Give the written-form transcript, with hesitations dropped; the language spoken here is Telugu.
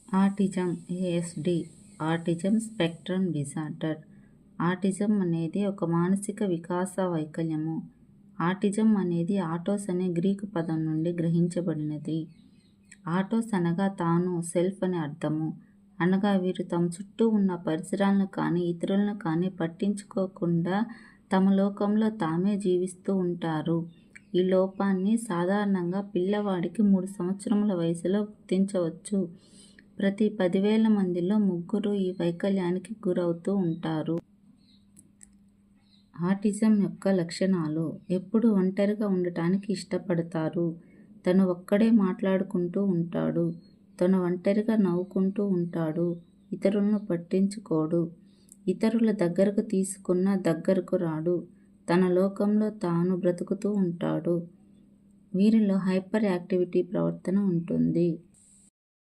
Autism ASD autism spectrum disorder. Autism అనేది ఒక మానసిక వికాస వైకల్యము. ఆటిజం అనేది ఆటోస్ అనే గ్రీకు పదం నుండి గ్రహించబడినది. ఆటోస్ అనగా తాను, సెల్ఫ్ అని అర్థము. అనగా వీరు తమ చుట్టూ ఉన్న పరిసరాలను కానీ ఇతరులను కానీ పట్టించుకోకుండా తమ లోకంలో తామే జీవిస్తూ ఉంటారు. ఈ లోపాన్ని సాధారణంగా పిల్లవాడికి 3 సంవత్సరముల వయసులో గుర్తించవచ్చు. ప్రతి 10,000 మందిలో 3 ఈ వైకల్యానికి గురవుతూ ఉంటారు. ఆటిజం యొక్క లక్షణాలు: ఎప్పుడూ ఒంటరిగా ఉండటానికి ఇష్టపడతారు. తను ఒక్కడే మాట్లాడుకుంటూ ఉంటాడు. తను ఒంటరిగా నవ్వుకుంటూ ఉంటాడు. ఇతరులను పట్టించుకోడు. ఇతరుల దగ్గరకు తీసుకున్నా దగ్గరకు రాడు. తన లోకంలో తాను బ్రతుకుతూ ఉంటాడు. వీరిలో హైపర్ యాక్టివిటీ ప్రవర్తన ఉంటుంది.